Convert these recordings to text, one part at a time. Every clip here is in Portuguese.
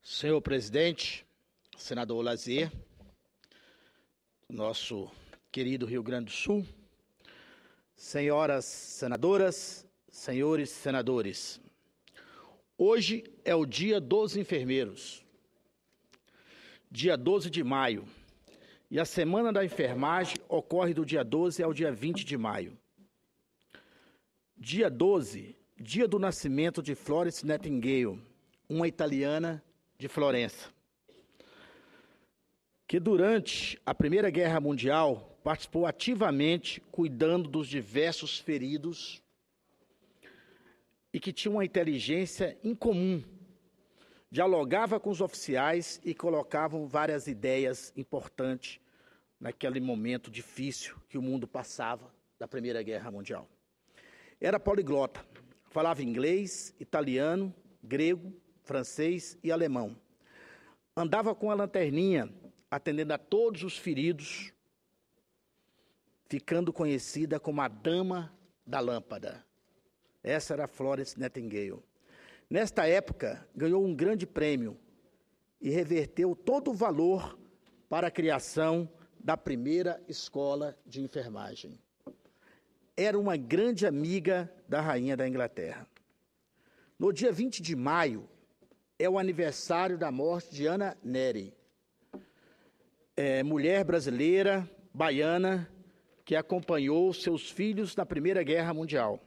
Senhor presidente, senador Lazier, nosso querido Rio Grande do Sul, senhoras senadoras, senhores senadores, hoje é o Dia dos Enfermeiros, dia 12 de maio, e a Semana da Enfermagem ocorre do dia 12 ao dia 20 de maio. Dia 12, dia do nascimento de Florence Nightingale, uma italiana de Florença, que durante a Primeira Guerra Mundial participou ativamente cuidando dos diversos feridos e que tinha uma inteligência incomum, dialogava com os oficiais e colocavam várias ideias importantes naquele momento difícil que o mundo passava da Primeira Guerra Mundial. Era poliglota, falava inglês, italiano, grego, francês e alemão. Andava com a lanterninha, atendendo a todos os feridos, ficando conhecida como a Dama da Lâmpada. Essa era Florence Nightingale. Nesta época, ganhou um grande prêmio e reverteu todo o valor para a criação da primeira escola de enfermagem. Era uma grande amiga da rainha da Inglaterra. No dia 20 de maio, é o aniversário da morte de Ana Nery, mulher brasileira, baiana, que acompanhou seus filhos na Primeira Guerra Mundial.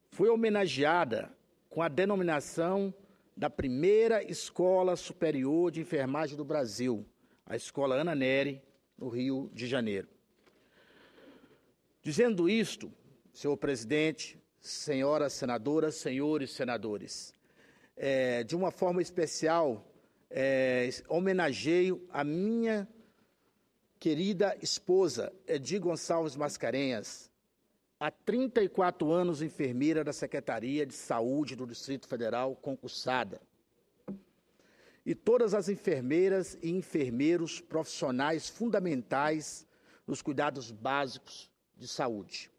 Foi homenageada com a denominação da primeira Escola Superior de Enfermagem do Brasil, a Escola Ana Nery, no Rio de Janeiro. Dizendo isto, senhor presidente, senhoras senadoras, senhores senadores, de uma forma especial, homenageio a minha querida esposa, Edi Gonçalves Mascarenhas, há 34 anos enfermeira da Secretaria de Saúde do Distrito Federal, concursada. E todas as enfermeiras e enfermeiros profissionais fundamentais nos cuidados básicos de saúde.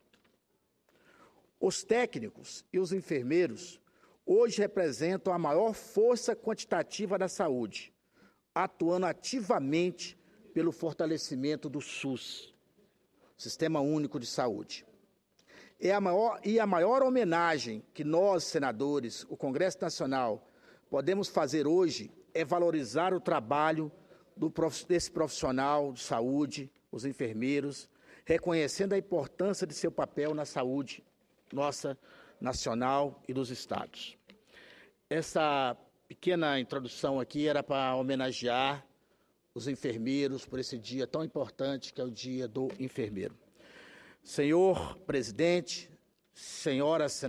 Os técnicos e os enfermeiros hoje representam a maior força quantitativa da saúde, atuando ativamente pelo fortalecimento do SUS, Sistema Único de Saúde. A maior homenagem que nós, senadores, o Congresso Nacional, podemos fazer hoje é valorizar o trabalho desse profissional de saúde, os enfermeiros, reconhecendo a importância de seu papel na saúde nossa nacional e dos estados. Essa pequena introdução aqui era para homenagear os enfermeiros por esse dia tão importante que é o Dia do Enfermeiro. Senhor presidente, senhoras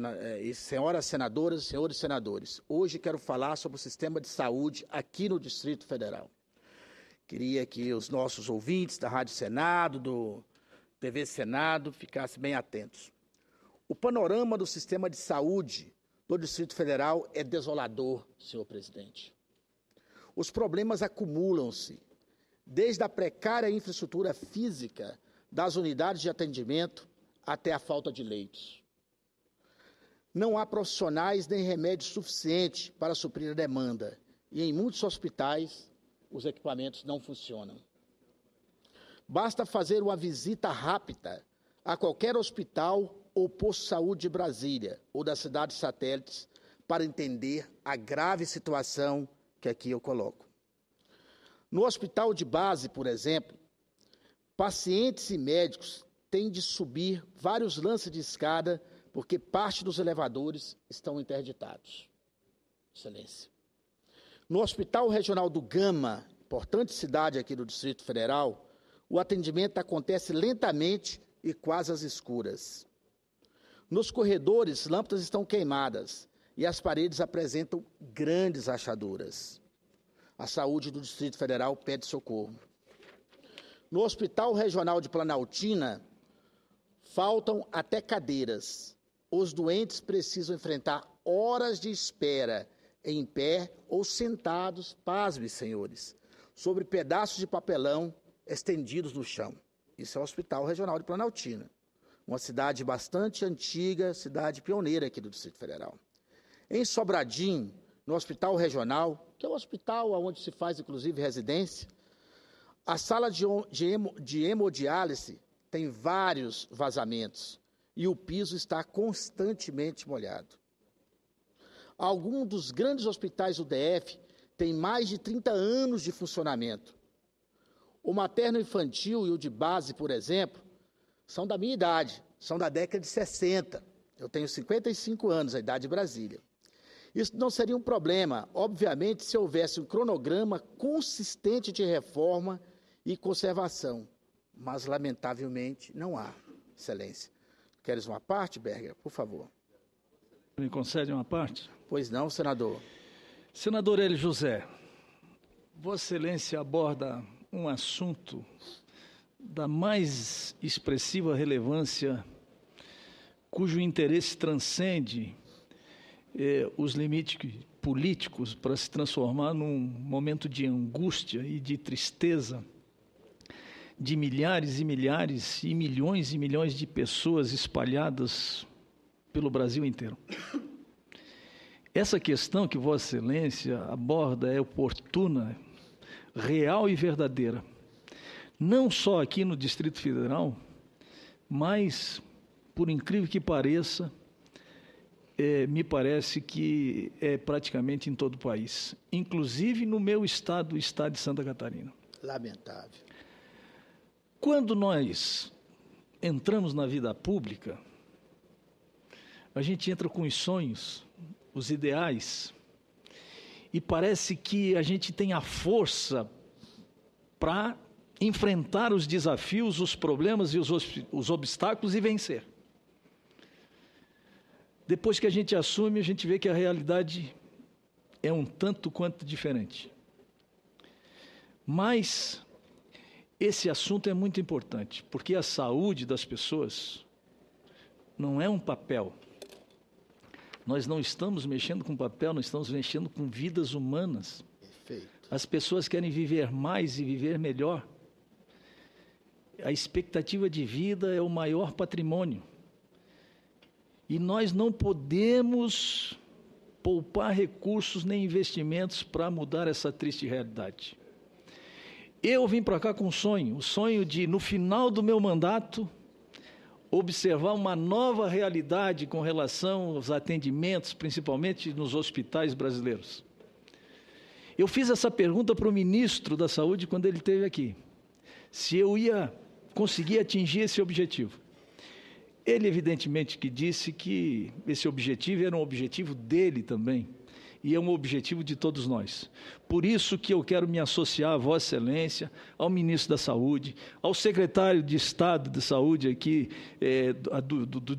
senadoras e senhores senadores, hoje quero falar sobre o sistema de saúde aqui no Distrito Federal. Queria que os nossos ouvintes da Rádio Senado, do TV Senado, ficassem bem atentos. O panorama do sistema de saúde do Distrito Federal é desolador, senhor presidente. Os problemas acumulam-se, desde a precária infraestrutura física das unidades de atendimento até a falta de leitos. Não há profissionais nem remédios suficientes para suprir a demanda, e em muitos hospitais os equipamentos não funcionam. Basta fazer uma visita rápida a qualquer hospital ou posto de saúde de Brasília ou das cidades satélites para entender a grave situação que aqui eu coloco. No hospital de base, por exemplo, pacientes e médicos têm de subir vários lances de escada porque parte dos elevadores estão interditados. Excelência. No Hospital Regional do Gama, importante cidade aqui do Distrito Federal, o atendimento acontece lentamente e quase às escuras. Nos corredores, lâmpadas estão queimadas e as paredes apresentam grandes rachaduras. A saúde do Distrito Federal pede socorro. No Hospital Regional de Planaltina, faltam até cadeiras. Os doentes precisam enfrentar horas de espera em pé ou sentados, pasme, senhores, sobre pedaços de papelão estendidos no chão. Isso é o Hospital Regional de Planaltina, uma cidade bastante antiga, cidade pioneira aqui do Distrito Federal. Em Sobradinho, no Hospital Regional, que é o hospital onde se faz, inclusive, residência, a sala de hemodiálise tem vários vazamentos e o piso está constantemente molhado. Alguns dos grandes hospitais do DF têm mais de 30 anos de funcionamento. O materno-infantil e o de base, por exemplo, são da minha idade, são da década de 60. Eu tenho 55 anos, a idade de Brasília. Isso não seria um problema, obviamente, se houvesse um cronograma consistente de reforma e conservação. Mas, lamentavelmente, não há, Excelência. Queres uma parte, Berger? Por favor. Me concede uma parte? Pois não, senador. Senador Hélio José, Vossa Excelência aborda um assunto da mais expressiva relevância, cujo interesse transcende os limites políticos para se transformar num momento de angústia e de tristeza de milhares e milhares e milhões de pessoas espalhadas pelo Brasil inteiro. Essa questão que Vossa Excelência aborda é oportuna, real e verdadeira, não só aqui no Distrito Federal, mas, por incrível que pareça, me parece que é praticamente em todo o país, inclusive no meu estado, o estado de Santa Catarina. Lamentável. Quando nós entramos na vida pública, a gente entra com os sonhos, os ideais, e parece que a gente tem a força para enfrentar os desafios, os problemas e os obstáculos e vencer. Depois que a gente assume, a gente vê que a realidade é um tanto quanto diferente. Mas esse assunto é muito importante, porque a saúde das pessoas não é um papel. Nós não estamos mexendo com papel, nós estamos mexendo com vidas humanas. Perfeito. As pessoas querem viver mais e viver melhor. A expectativa de vida é o maior patrimônio. E nós não podemos poupar recursos nem investimentos para mudar essa triste realidade. Eu vim para cá com um sonho, o sonho de, no final do meu mandato, observar uma nova realidade com relação aos atendimentos, principalmente nos hospitais brasileiros. Eu fiz essa pergunta para o ministro da Saúde quando ele esteve aqui, se eu ia conseguir atingir esse objetivo. Ele, evidentemente, que disse que esse objetivo era um objetivo dele também, e é um objetivo de todos nós. Por isso que eu quero me associar a Vossa Excelência, ao Ministro da Saúde, ao Secretário de Estado de Saúde aqui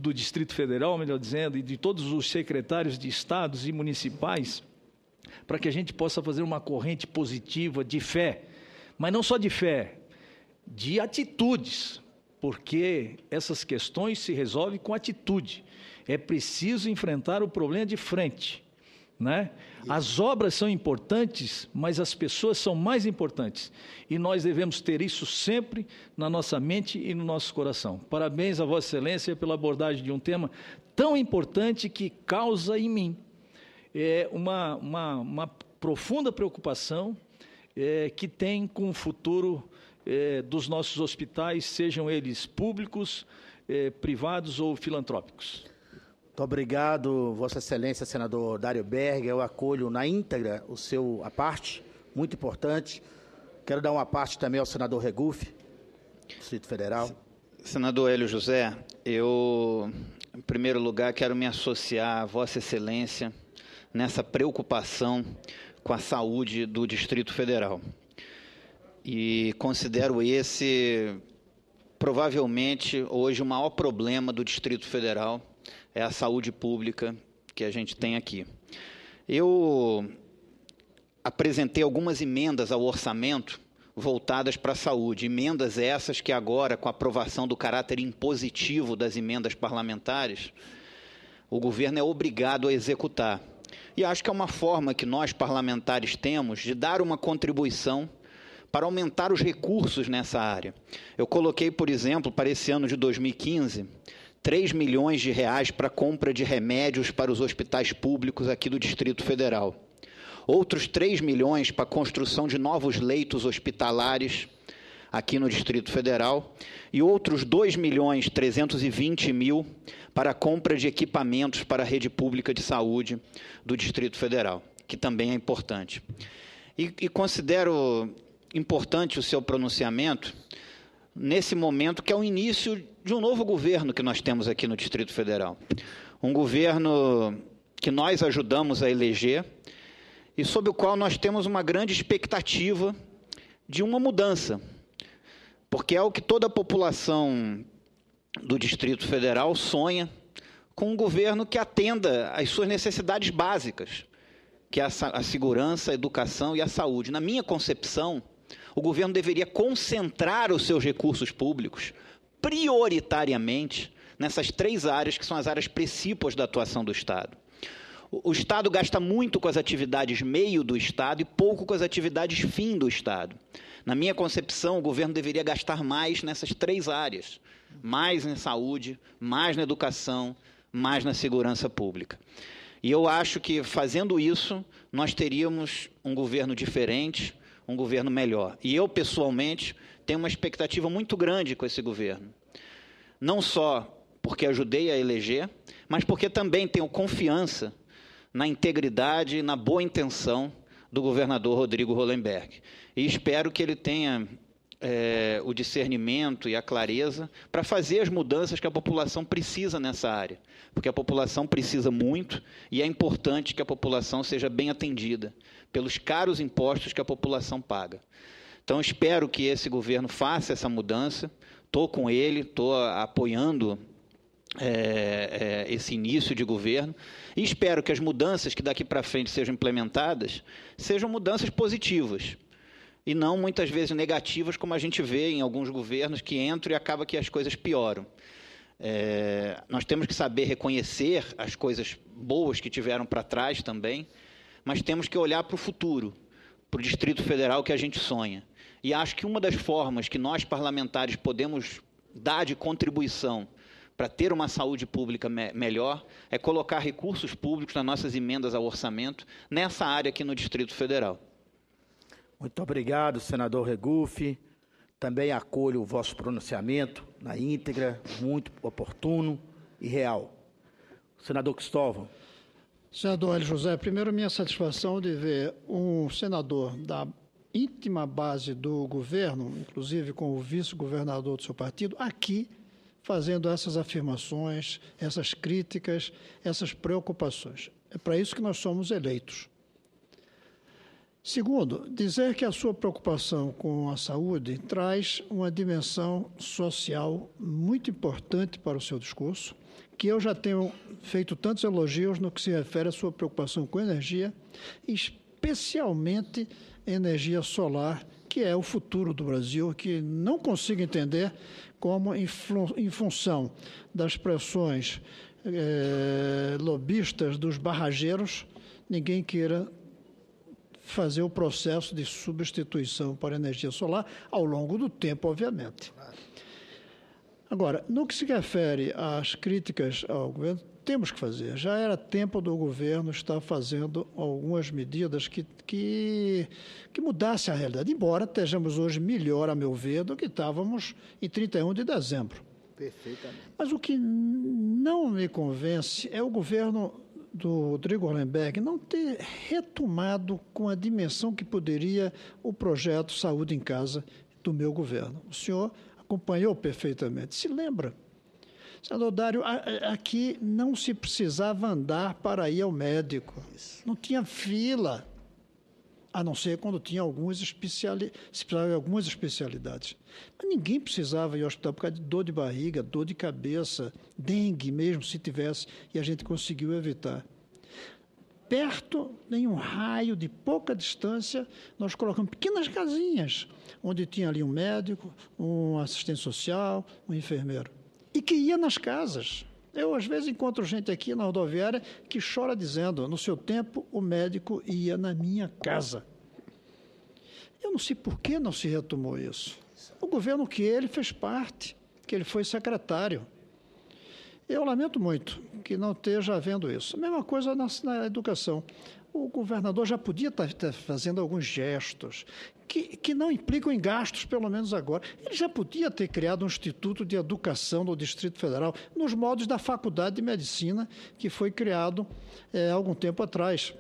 do Distrito Federal, melhor dizendo, e de todos os secretários de estados e municipais, para que a gente possa fazer uma corrente positiva de fé, mas não só de fé, de atitudes, porque essas questões se resolvem com atitude. É preciso enfrentar o problema de frente. Né? As obras são importantes, mas as pessoas são mais importantes. E nós devemos ter isso sempre na nossa mente e no nosso coração. Parabéns a Vossa Excelência pela abordagem de um tema tão importante que causa em mim uma profunda preocupação que tem com o futuro dos nossos hospitais, sejam eles públicos, privados ou filantrópicos. Muito obrigado, Vossa Excelência, senador Dário Berger. Eu acolho na íntegra a parte, muito importante. Quero dar uma parte também ao senador Regufe, Distrito Federal. Senador Hélio José, eu, em primeiro lugar, quero me associar a Vossa Excelência nessa preocupação com a saúde do Distrito Federal. E considero esse, provavelmente, hoje o maior problema do Distrito Federal, é a saúde pública que a gente tem aqui. Eu apresentei algumas emendas ao orçamento voltadas para a saúde, emendas essas que agora, com a aprovação do caráter impositivo das emendas parlamentares, o governo é obrigado a executar. E acho que é uma forma que nós, parlamentares, temos de dar uma contribuição para aumentar os recursos nessa área. Eu coloquei, por exemplo, para esse ano de 2015, 3 milhões de reais para compra de remédios para os hospitais públicos aqui do Distrito Federal. outros 3 milhões para a construção de novos leitos hospitalares aqui no Distrito Federal e outros 2.320.000 para a compra de equipamentos para a rede pública de saúde do Distrito Federal, que também é importante. E considero importante o seu pronunciamento nesse momento, que é o início de um novo governo que nós temos aqui no Distrito Federal. Um governo que nós ajudamos a eleger e sobre o qual nós temos uma grande expectativa de uma mudança, porque é o que toda a população do Distrito Federal sonha, com um governo que atenda às suas necessidades básicas, que é a segurança, a educação e a saúde. Na minha concepção, o governo deveria concentrar os seus recursos públicos prioritariamente nessas 3 áreas que são as áreas principais da atuação do Estado. O Estado gasta muito com as atividades meio do Estado e pouco com as atividades fim do Estado. Na minha concepção, o governo deveria gastar mais nessas 3 áreas, mais em saúde, mais na educação, mais na segurança pública. E eu acho que, fazendo isso, nós teríamos um governo diferente, um governo melhor. E eu, pessoalmente, tenho uma expectativa muito grande com esse governo. Não só porque ajudei a eleger, mas porque também tenho confiança na integridade e na boa intenção do governador Rodrigo Hollenberg. E espero que ele tenha o discernimento e a clareza para fazer as mudanças que a população precisa nessa área, porque a população precisa muito e é importante que a população seja bem atendida pelos caros impostos que a população paga. Então, espero que esse governo faça essa mudança, estou com ele, estou apoiando esse início de governo e espero que as mudanças que daqui para frente sejam implementadas sejam mudanças positivas, e não muitas vezes negativas, como a gente vê em alguns governos que entram e acaba que as coisas pioram. Nós temos que saber reconhecer as coisas boas que tiveram para trás também, mas temos que olhar para o futuro, para o Distrito Federal que a gente sonha. E acho que uma das formas que nós, parlamentares, podemos dar de contribuição para ter uma saúde pública melhor é colocar recursos públicos nas nossas emendas ao orçamento nessa área aqui no Distrito Federal. Muito obrigado, senador Regufe. Também acolho o vosso pronunciamento na íntegra, muito oportuno e real. Senador Cristóvão. Senador Hélio José, primeiro, minha satisfação de ver um senador da íntima base do governo, inclusive com o vice-governador do seu partido, aqui fazendo essas afirmações, essas críticas, essas preocupações. É para isso que nós somos eleitos. Segundo, dizer que a sua preocupação com a saúde traz uma dimensão social muito importante para o seu discurso, que eu já tenho feito tantos elogios no que se refere à sua preocupação com energia, especialmente energia solar, que é o futuro do Brasil, que não consigo entender como, em função das pressões lobistas dos barrageiros, ninguém queira fazer o processo de substituição para energia solar ao longo do tempo, obviamente. Agora, no que se refere às críticas ao governo, temos que fazer. Já era tempo do governo estar fazendo algumas medidas que mudassem a realidade, embora estejamos hoje melhor, a meu ver, do que estávamos em 31 de dezembro. Perfeitamente. Mas o que não me convence é o governo do Rodrigo Hollenberg não ter retomado com a dimensão que poderia o projeto Saúde em Casa do meu governo. O senhor acompanhou perfeitamente. Se lembra? Senador Dário, aqui não se precisava andar para ir ao médico. Não tinha fila, a não ser quando tinha algumas especialidades. Mas ninguém precisava ir ao hospital por causa de dor de barriga, dor de cabeça, dengue mesmo, se tivesse, e a gente conseguiu evitar. Perto, em um raio de pouca distância, nós colocamos pequenas casinhas, onde tinha ali um médico, um assistente social, um enfermeiro, e que ia nas casas. Eu, às vezes, encontro gente aqui na rodoviária que chora dizendo, no seu tempo, o médico ia na minha casa. Eu não sei por que não se retomou isso. O governo que ele fez parte, que ele foi secretário. Eu lamento muito que não esteja havendo isso. A mesma coisa na educação. o governador já podia estar fazendo alguns gestos que não implicam em gastos, pelo menos agora. Ele já podia ter criado um Instituto de Educação do Distrito Federal, nos moldes da Faculdade de Medicina, que foi criado há algum tempo atrás.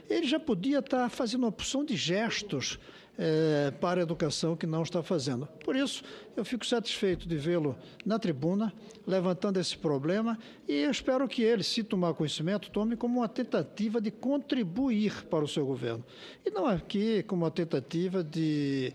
Ele já podia estar fazendo uma opção de gestos para a educação que não está fazendo. Por isso, eu fico satisfeito de vê-lo na tribuna, levantando esse problema, e eu espero que ele, se tomar conhecimento, tome como uma tentativa de contribuir para o seu governo. E não aqui como uma tentativa de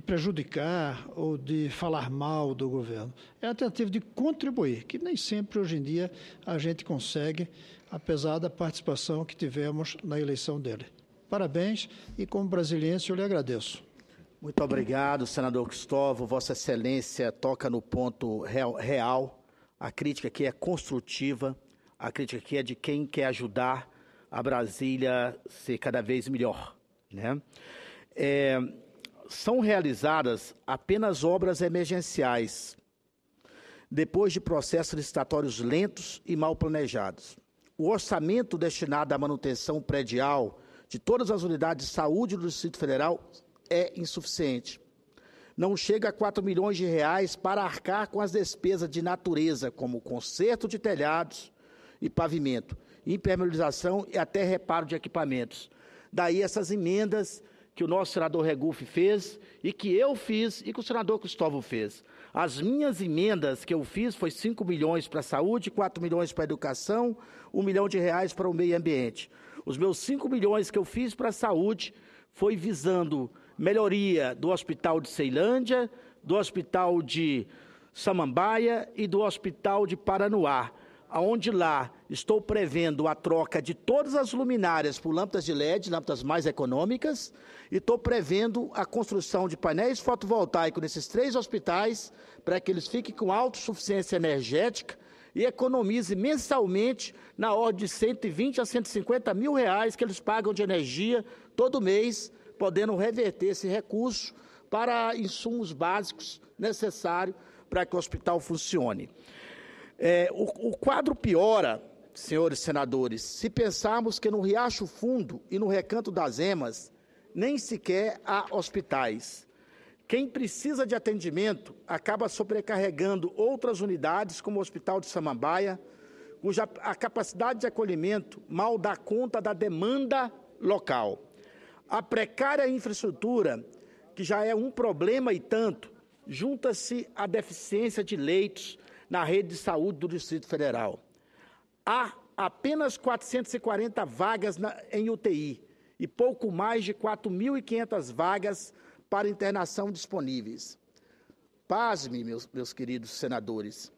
prejudicar ou de falar mal do governo. É a tentativa de contribuir, que nem sempre hoje em dia a gente consegue, apesar da participação que tivemos na eleição dele. Parabéns, e como brasiliense eu lhe agradeço. Muito obrigado, senador Cristóvão. Vossa Excelência toca no ponto real. A crítica aqui é construtiva, a crítica aqui é de quem quer ajudar a Brasília ser cada vez melhor, né? São realizadas apenas obras emergenciais, depois de processos licitatórios lentos e mal planejados. O orçamento destinado à manutenção predial de todas as unidades de saúde do Distrito Federal é insuficiente. Não chega a 4 milhões de reais para arcar com as despesas de natureza, como conserto de telhados e pavimento, impermeabilização e até reparo de equipamentos. Daí essas emendas que o nosso senador Regufe fez e que eu fiz e que o senador Cristóvão fez. As minhas emendas que eu fiz foi 5 milhões para a saúde, 4 milhões para a educação, 1 milhão de reais para o meio ambiente. Os meus 5 milhões que eu fiz para a saúde foi visando melhoria do Hospital de Ceilândia, do Hospital de Samambaia e do Hospital de Paranoá, onde lá estou prevendo a troca de todas as luminárias por lâmpadas de LED, lâmpadas mais econômicas, e estou prevendo a construção de painéis fotovoltaicos nesses 3 hospitais para que eles fiquem com autossuficiência energética e economize mensalmente na ordem de 120 a 150 mil reais que eles pagam de energia todo mês, podendo reverter esse recurso para insumos básicos necessários para que o hospital funcione. O quadro piora, senhores senadores, se pensarmos que no Riacho Fundo e no Recanto das Emas nem sequer há hospitais. Quem precisa de atendimento acaba sobrecarregando outras unidades, como o Hospital de Samambaia, cuja a capacidade de acolhimento mal dá conta da demanda local. A precária infraestrutura, que já é um problema e tanto, junta-se à deficiência de leitos na rede de saúde do Distrito Federal. Há apenas 440 vagas em UTI e pouco mais de 4.500 vagas para internação disponíveis. Pasme, meus queridos senadores,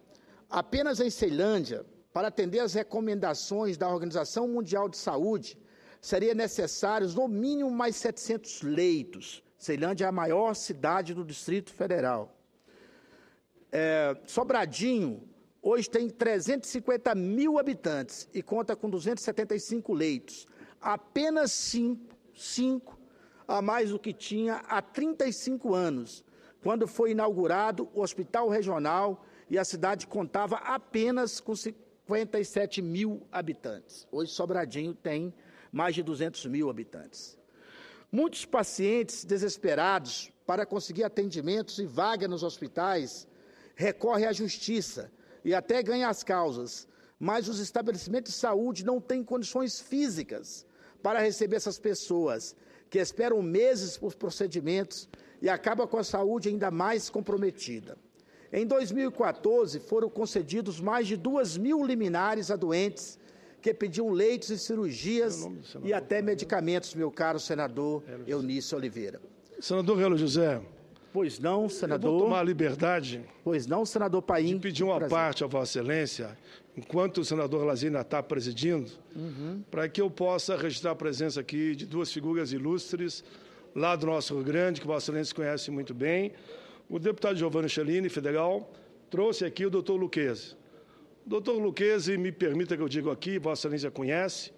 apenas em Ceilândia, para atender às recomendações da Organização Mundial de Saúde, seria necessários no mínimo mais 700 leitos. Ceilândia é a maior cidade do Distrito Federal. Sobradinho hoje tem 350 mil habitantes e conta com 275 leitos. Apenas 5 a mais do que tinha há 35 anos, quando foi inaugurado o Hospital Regional e a cidade contava apenas com 57 mil habitantes. Hoje Sobradinho tem mais de 200 mil habitantes. Muitos pacientes desesperados para conseguir atendimentos e vaga nos hospitais recorrem à justiça e até ganham as causas, mas os estabelecimentos de saúde não têm condições físicas para receber essas pessoas, que esperam meses por procedimentos e acabam com a saúde ainda mais comprometida. Em 2014, foram concedidos mais de 2.000 liminares a doentes que pediam leitos e cirurgias e até medicamentos, meu caro senador Eunício Oliveira. Senador Relo José. Pois não, senador. Eu vou tomar a liberdade. Pois não, senador Paim. De pedir uma parte a Vossa Excelência, enquanto o senador Lazini está presidindo, para que eu possa registrar a presença aqui de 2 figuras ilustres lá do nosso Rio Grande, que Vossa Excelência conhece muito bem. O deputado Giovanni Cellini, federal, trouxe aqui o doutor Lucchesi. O doutor Lucchesi, me permita que eu diga aqui, Vossa Excelência conhece,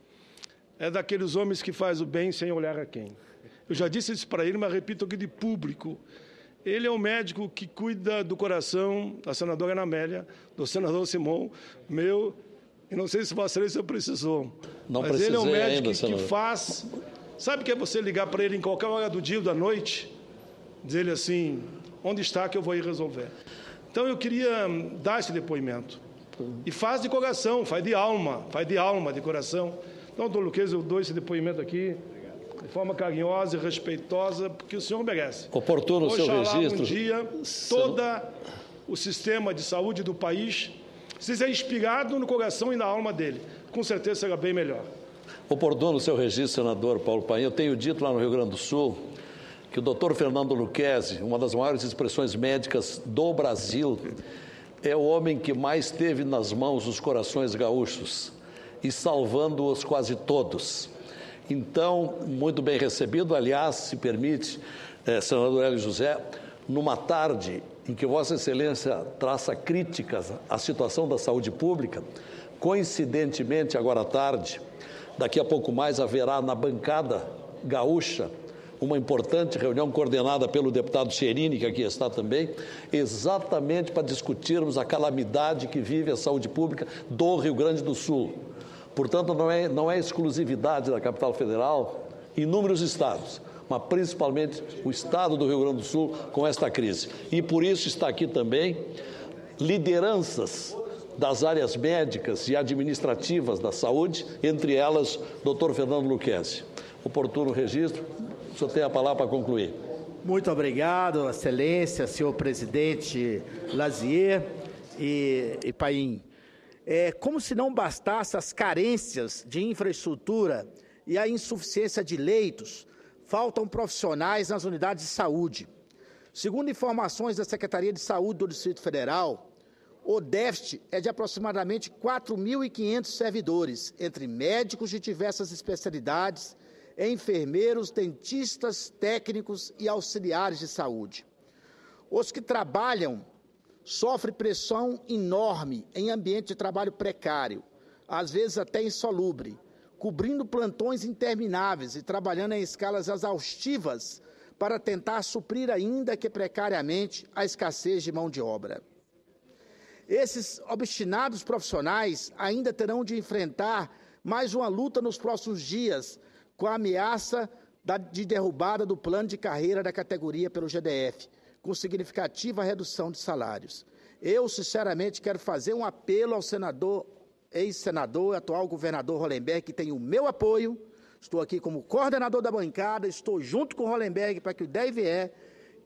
é daqueles homens que faz o bem sem olhar a quem. Eu já disse isso para ele, mas repito aqui de público. Ele é um médico que cuida do coração da senadora Ana Amélia, do senador Simão, meu E não sei se Vossa Excelência precisou. Não mas ele é um médico ainda, que faz... Sabe o que é você ligar para ele em qualquer hora do dia ou da noite? Dizer-lhe assim, onde está que eu vou ir resolver? Então, eu queria dar esse depoimento. E faz de coração, faz de alma, de coração. Então, doutor Luquezzi, eu dou esse depoimento aqui de forma carinhosa e respeitosa, porque o senhor merece. Oportuno o seu registro. Um dia, todo o sistema de saúde do país seja inspirado no coração e na alma dele. Com certeza será bem melhor. Oportuno o seu registro, senador Paulo Paim. Eu tenho dito lá no Rio Grande do Sul que o doutor Fernando Luquezzi, uma das maiores expressões médicas do Brasil, é o homem que mais teve nas mãos os corações gaúchos e salvando-os quase todos. Então, muito bem recebido. Aliás, se permite, senador Hélio José, numa tarde em que Vossa Excelência traça críticas à situação da saúde pública, coincidentemente, agora à tarde, daqui a pouco mais haverá na bancada gaúcha uma importante reunião coordenada pelo deputado Cherini, que aqui está também, exatamente para discutirmos a calamidade que vive a saúde pública do Rio Grande do Sul. Portanto, não é exclusividade da capital federal, inúmeros estados, mas principalmente o estado do Rio Grande do Sul com esta crise. E por isso está aqui também lideranças das áreas médicas e administrativas da saúde, entre elas, doutor Fernando Luquezzi. Oportuno registro. O senhor tem a palavra para concluir. Muito obrigado, Excelência, senhor presidente Lazier e Paim. Como se não bastasse as carências de infraestrutura e a insuficiência de leitos, faltam profissionais nas unidades de saúde. Segundo informações da Secretaria de Saúde do Distrito Federal, o déficit é de aproximadamente 4.500 servidores, entre médicos de diversas especialidades, enfermeiros, dentistas, técnicos e auxiliares de saúde. Os que trabalham sofrem pressão enorme em ambiente de trabalho precário, às vezes até insalubre, cobrindo plantões intermináveis e trabalhando em escalas exaustivas para tentar suprir, ainda que precariamente, a escassez de mão de obra. Esses obstinados profissionais ainda terão de enfrentar mais uma luta nos próximos dias com a ameaça de derrubada do plano de carreira da categoria pelo GDF, com significativa redução de salários. Eu, sinceramente, quero fazer um apelo ao senador, ex-senador e atual governador Hollenberg, que tem o meu apoio. Estou aqui como coordenador da bancada, estou junto com o Hollenberg para que o ideia vier,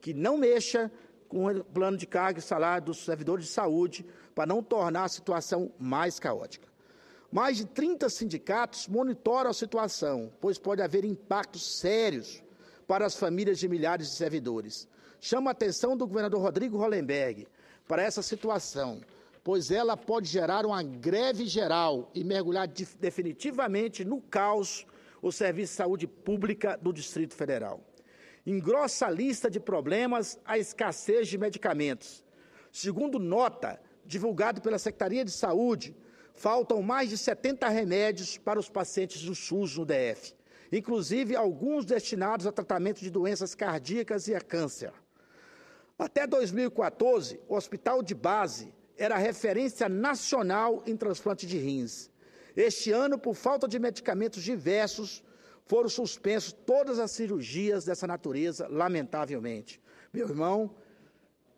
que não mexa com o plano de carga e salário dos servidores de saúde, para não tornar a situação mais caótica. Mais de 30 sindicatos monitoram a situação, pois pode haver impactos sérios para as famílias de milhares de servidores. Chamo a atenção do governador Rodrigo Hollenberg para essa situação, pois ela pode gerar uma greve geral e mergulhar definitivamente no caos o Serviço de Saúde Pública do Distrito Federal. Engrossa a lista de problemas a escassez de medicamentos. Segundo nota divulgada pela Secretaria de Saúde, faltam mais de 70 remédios para os pacientes do SUS no DF, inclusive alguns destinados a tratamento de doenças cardíacas e a câncer. Até 2014, o Hospital de Base era referência nacional em transplante de rins. Este ano, por falta de medicamentos diversos, foram suspensos todas as cirurgias dessa natureza, lamentavelmente. Meu irmão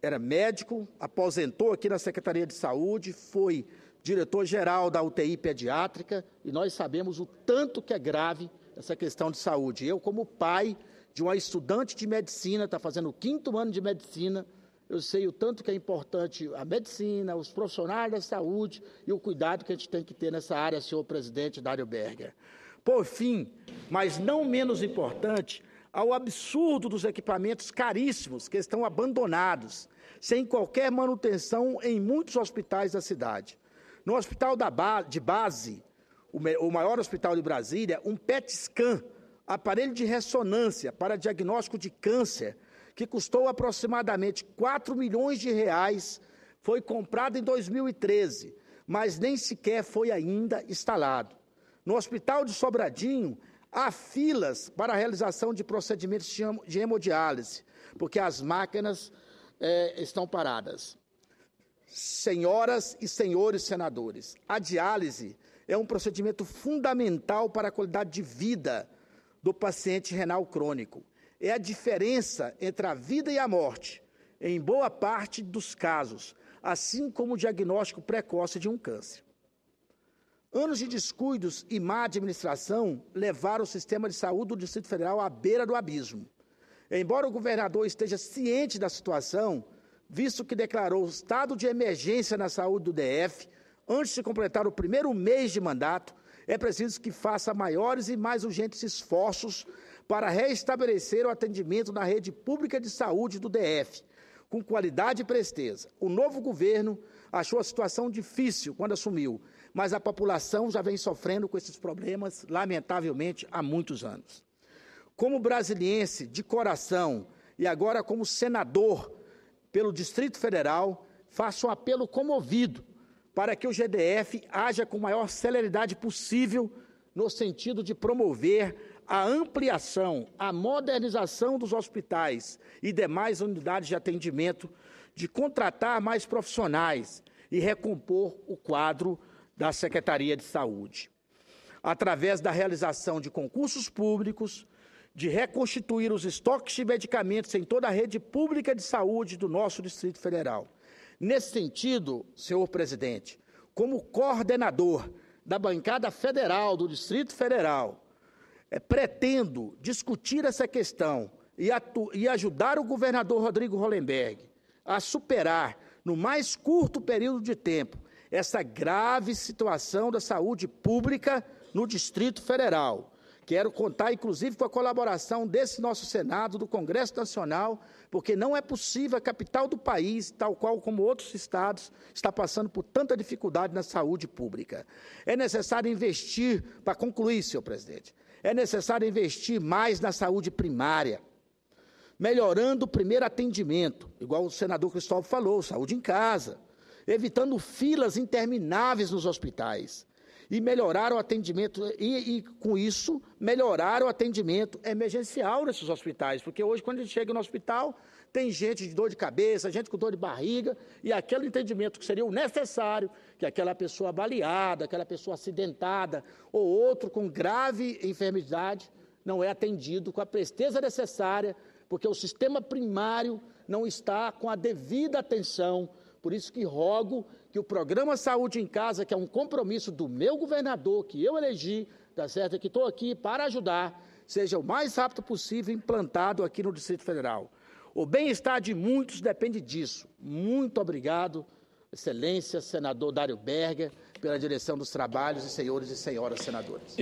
era médico, aposentou aqui na Secretaria de Saúde, foi diretor-geral da UTI pediátrica, e nós sabemos o tanto que é grave essa questão de saúde. Eu, como pai de uma estudante de medicina, está fazendo o 5º ano de medicina, eu sei o tanto que é importante a medicina, os profissionais da saúde e o cuidado que a gente tem que ter nessa área, senhor presidente Dário Berger. Por fim, mas não menos importante, ao absurdo dos equipamentos caríssimos que estão abandonados, sem qualquer manutenção em muitos hospitais da cidade. No Hospital de Base, o maior hospital de Brasília, um PET scan, aparelho de ressonância para diagnóstico de câncer, que custou aproximadamente R$4 milhões, foi comprado em 2013, mas nem sequer foi ainda instalado. No Hospital de Sobradinho, há filas para a realização de procedimentos de hemodiálise, porque as máquinas estão paradas. senhoras e senhores senadores, a diálise é um procedimento fundamental para a qualidade de vida do paciente renal crônico. É a diferença entre a vida e a morte, em boa parte dos casos, assim como o diagnóstico precoce de um câncer. Anos de descuidos e má administração levaram o sistema de saúde do Distrito Federal à beira do abismo. Embora o governador esteja ciente da situação, visto que declarou estado de emergência na saúde do DF, antes de completar o primeiro mês de mandato, é preciso que faça maiores e mais urgentes esforços para restabelecer o atendimento na rede pública de saúde do DF, com qualidade e presteza. O novo governo achou a situação difícil quando assumiu, mas a população já vem sofrendo com esses problemas, lamentavelmente, há muitos anos. Como brasiliense de coração e agora como senador pelo Distrito Federal, faço um apelo comovido para que o GDF haja com a maior celeridade possível no sentido de promover a ampliação, a modernização dos hospitais e demais unidades de atendimento, de contratar mais profissionais e recompor o quadro da Secretaria de Saúde, através da realização de concursos públicos, de reconstituir os estoques de medicamentos em toda a rede pública de saúde do nosso Distrito Federal. Nesse sentido, senhor presidente, como coordenador da bancada federal do Distrito Federal, pretendo discutir essa questão e ajudar o governador Rodrigo Hollenberg a superar, no mais curto período de tempo, essa grave situação da saúde pública no Distrito Federal. Quero contar, inclusive, com a colaboração desse nosso Senado, do Congresso Nacional, porque não é possível a capital do país, tal qual como outros estados, está passando por tanta dificuldade na saúde pública. É necessário investir, para concluir, senhor presidente, é necessário investir mais na saúde primária, melhorando o primeiro atendimento, igual o senador Cristóvão falou, saúde em casa, evitando filas intermináveis nos hospitais, e melhorar o atendimento, e com isso, melhorar o atendimento emergencial nesses hospitais, porque hoje, quando a gente chega no hospital, tem gente de dor de cabeça, gente com dor de barriga, e aquele entendimento que seria o necessário, que aquela pessoa baleada, aquela pessoa acidentada, ou outro com grave enfermidade, não é atendido com a presteza necessária, porque o sistema primário não está com a devida atenção. Por isso que rogo que o Programa Saúde em Casa, que é um compromisso do meu governador, que eu elegi, tá certo? Que estou aqui para ajudar, seja o mais rápido possível implantado aqui no Distrito Federal. O bem-estar de muitos depende disso. Muito obrigado, Excelência, senador Dário Berger, pela direção dos trabalhos, e senhores e senhoras senadores.